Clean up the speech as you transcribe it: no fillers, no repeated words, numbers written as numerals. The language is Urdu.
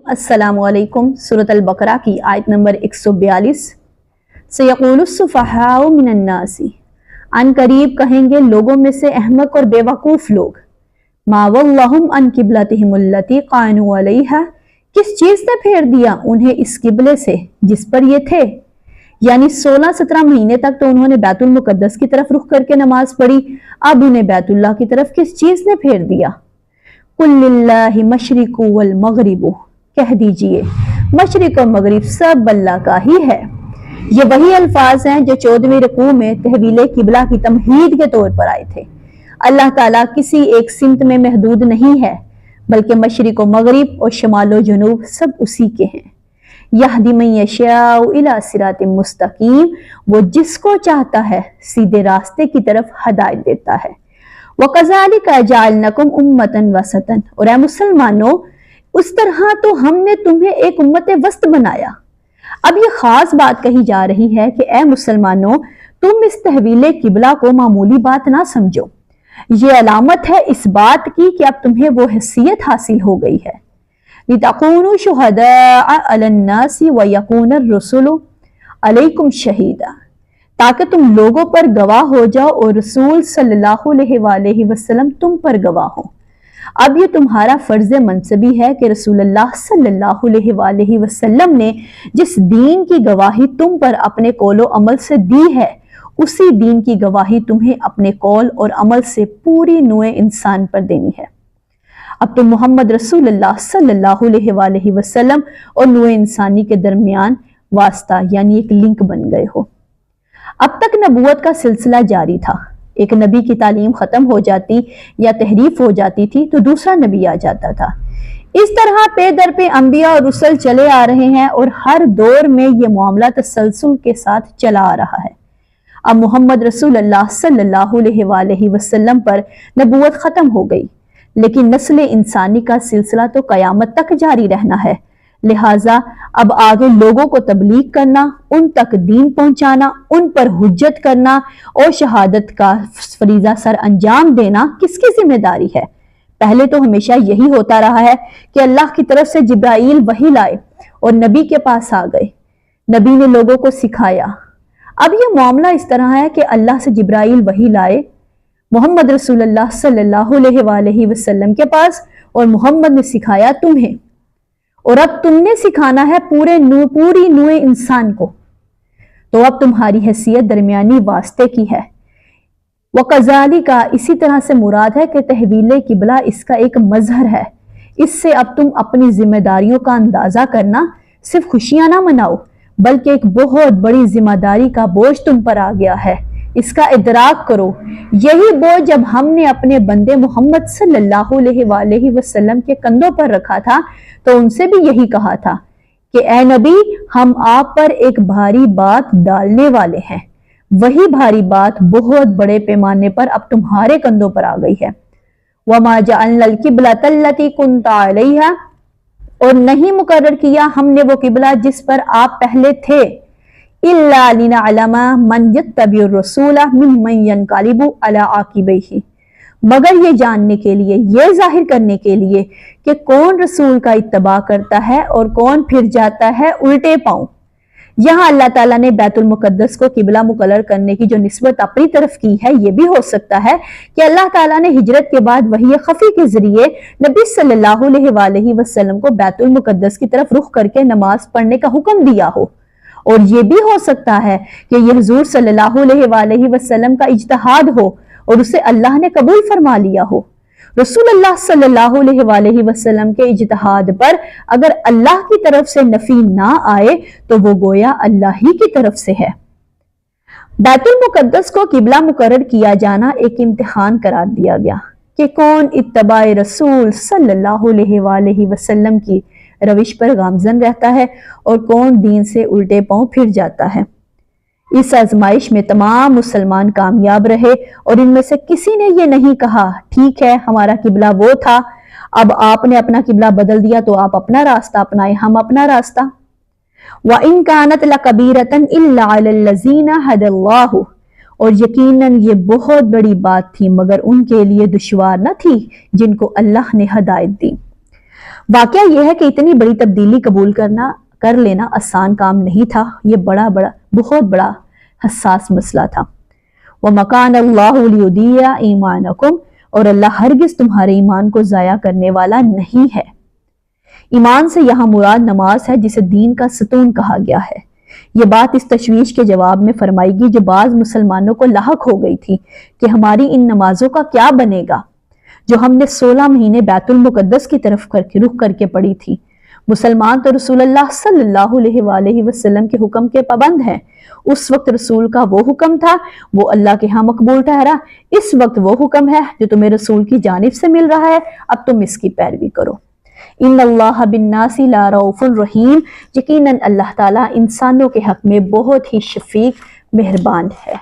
السلام علیکم۔ سورۃ البقرہ کی آیت نمبر 142۔ سَيَقُولُ السُّفَهَاءُ مِنَ النَّاسِ، عن قریب کہیں گے لوگوں میں سے احمق اور بے وقوف لوگ، مَا وَلَّهُمْ عَنْ قِبْلَتِهِمُ الَّتِي كَانُوا عَلَيْهَا، کس چیز نے پھیر دیا انہیں اس قبلے سے جس پر یہ تھے، یعنی 16-17 مہینے تک تو انہوں نے بیت المقدس کی طرف رخ کر کے نماز پڑھی، اب انہیں بیت اللہ کی طرف کس چیز نے پھیر دیا؟ قُلْ لِلَّهِ مَشْرِقُ وَالْمَغْرِبُ، کہہ دیجئے مشرق و مغرب سب اللہ کا ہی ہے۔ یہ وہی الفاظ ہیں جو 14ویں رکوع میں تحویل قبلہ کی تمہید کے طور پر آئے تھے۔ اللہ تعالیٰ کسی ایک سمت میں محدود نہیں ہے، بلکہ مشرق و مغرب اور شمال و جنوب سب اسی کے ہیں۔ یہدی من یشاء الی صراط مستقیم، وہ جس کو چاہتا ہے سیدھے راستے کی طرف ہدایت دیتا ہے۔ وَكَذَلِكَ جَعَلْنَكُمْ أُمَّةً وَسَطًا، اور اے مسلمانوں اس طرح تو ہم نے تمہیں ایک امت وسط بنایا۔ اب یہ خاص بات کہی جا رہی ہے کہ اے مسلمانوں تم اس تحویل قبلہ کو معمولی بات نہ سمجھو، یہ علامت ہے اس بات کی کہ اب تمہیں وہ حیثیت حاصل ہو گئی ہے۔ لِتَكُونُوا شُهَدَاءَ عَلَى النَّاسِ وَيَكُونَ الرَّسُولُ عَلَيْكُمْ شَهِيدًا، تاکہ تم لوگوں پر گواہ ہو جاؤ اور رسول صلی اللہ علیہ وآلہ وسلم تم پر گواہ ہو۔ اب یہ تمہارا فرض منصبی ہے کہ رسول اللہ صلی اللہ علیہ وآلہ وسلم نے جس دین کی گواہی تم پر اپنے قول و عمل سے دی ہے، اسی دین کی گواہی تمہیں اپنے قول اور عمل سے پوری نوع انسان پر دینی ہے۔ اب تم محمد رسول اللہ صلی اللہ علیہ وآلہ وسلم اور نوع انسانی کے درمیان واسطہ یعنی ایک لنک بن گئے ہو۔ اب تک نبوت کا سلسلہ جاری تھا، ایک نبی کی تعلیم ختم ہو جاتی یا تحریف ہو جاتی تھی تو دوسرا نبی آ جاتا تھا۔ اس طرح پے در پہ انبیاء اور رسل چلے آ رہے ہیں اور ہر دور میں یہ معاملہ تسلسل کے ساتھ چلا آ رہا ہے۔ اب محمد رسول اللہ صلی اللہ علیہ وآلہ وسلم پر نبوت ختم ہو گئی، لیکن نسل انسانی کا سلسلہ تو قیامت تک جاری رہنا ہے، لہٰذا اب آگے لوگوں کو تبلیغ کرنا، ان تک دین پہنچانا، ان پر حجت کرنا اور شہادت کا فریضہ سر انجام دینا کس کی ذمہ داری ہے؟ پہلے تو ہمیشہ یہی ہوتا رہا ہے کہ اللہ کی طرف سے جبرائیل وحی لائے اور نبی کے پاس آ گئے، نبی نے لوگوں کو سکھایا۔ اب یہ معاملہ اس طرح ہے کہ اللہ سے جبرائیل وحی لائے محمد رسول اللہ صلی اللہ علیہ وآلہ وسلم کے پاس، اور محمد نے سکھایا تمہیں، اور اب تم نے سکھانا ہے پوری نوع انسان کو، تو اب تمہاری حیثیت درمیانی واسطے کی ہے۔ وَكَذَلِكَ، اسی طرح سے مراد ہے کہ تحویل قبلہ اس کا ایک مظہر ہے، اس سے اب تم اپنی ذمہ داریوں کا اندازہ کرنا، صرف خوشیاں نہ مناؤ بلکہ ایک بہت بڑی ذمہ داری کا بوجھ تم پر آ گیا ہے، اس کا ادراک کرو۔ یہی بوجھ جب ہم نے اپنے بندے محمد صلی اللہ علیہ وآلہ وسلم کے کندھوں پر رکھا تھا تو ان سے بھی یہی کہا تھا کہ اے نبی ہم آپ پر ایک بھاری بات ڈالنے والے ہیں، وہی بھاری بات بہت بڑے پیمانے پر اب تمہارے کندھوں پر آ گئی ہے۔ وَمَا جَعَلْنَا الْقِبْلَةَ الَّتِي كُنْتَ عَلَيْهَا، اور نہیں مقرر کیا ہم نے وہ قبلہ جس پر آپ پہلے تھے، إِلَّا لِنَعْلَمَ مَنْ يَتَّبِعُ الرَّسُولَ مِمَّنْ يَنْقَلِبُ عَلَىٰ عَاقِبَيْهِ، مگر یہ جاننے کے لیے، یہ ظاہر کرنے کے لیے کہ کون رسول کا اتباع کرتا ہے اور کون پھر جاتا ہے الٹے پاؤں۔ یہاں اللہ تعالیٰ نے بیت المقدس کو قبلہ مقرر کرنے کی جو نسبت اپنی طرف کی ہے، یہ بھی ہو سکتا ہے کہ اللہ تعالیٰ نے ہجرت کے بعد وحی خفی کے ذریعے نبی صلی اللہ علیہ وآلہ وسلم کو بیت المقدس کی طرف رخ کر کے نماز پڑھنے کا حکم دیا ہو، اور یہ بھی ہو سکتا ہے کہ یہ حضور صلی اللہ علیہ وآلہ وسلم کا اجتہاد ہو اور اسے اللہ نے قبول فرما لیا ہو۔ رسول اللہ صلی اللہ علیہ وآلہ وسلم کے اجتہاد پر اگر اللہ کی طرف سے نفی نہ آئے تو وہ گویا اللہ ہی کی طرف سے ہے۔ بیت المقدس کو قبلہ مقرر کیا جانا ایک امتحان قرار دیا گیا کہ کون اتباع رسول صلی اللہ علیہ وآلہ وسلم کی روش پر گامزن رہتا ہے اور کون دین سے الٹے پاؤں پھر جاتا ہے۔ اس آزمائش میں تمام مسلمان کامیاب رہے اور ان میں سے کسی نے یہ نہیں کہا ٹھیک ہے ہمارا قبلہ وہ تھا، اب آپ نے اپنا قبلہ بدل دیا تو آپ اپنا راستہ اپنائیں، ہم اپنا راستہ۔ وَإِن كَانَتْ لَكَبِيرَةً إِلَّا عَلَى الَّذِينَ هَدَى اللَّهُ، اور یقیناً یہ بہت بڑی بات تھی مگر ان کے لیے دشوار نہ تھی جن کو اللہ نے ہدایت دی۔ واقعہ یہ ہے کہ اتنی بڑی تبدیلی قبول کر لینا آسان کام نہیں تھا، یہ بہت بڑا حساس مسئلہ تھا۔ وَمَكَانَ اللَّهُ لِيُضِيعَ إِيمَانَكُمْ، اور اللہ ہرگز تمہارے ایمان کو ضائع کرنے والا نہیں ہے۔ ایمان سے یہاں مراد نماز ہے، جسے دین کا ستون کہا گیا ہے۔ یہ بات اس تشویش کے جواب میں فرمائی گی جو بعض مسلمانوں کو لاحق ہو گئی تھی کہ ہماری ان نمازوں کا کیا بنے گا جو ہم نے 16 مہینے بیت المقدس کی طرف رخ کر کے پڑھی تھی۔ مسلمان تو رسول اللہ صلی اللہ علیہ وآلہ وسلم کے حکم کے پابند ہیں۔ اس وقت رسول کا وہ حکم تھا، وہ اللہ کے ہاں مقبول ٹھہرا۔ اس وقت وہ حکم ہے جو تمہیں رسول کی جانب سے مل رہا ہے، اب تم اس کی پیروی کرو۔ ان اللہ بالناس لا رؤوف رحیم، یقیناً اللہ تعالیٰ انسانوں کے حق میں بہت ہی شفیق مہربان ہے۔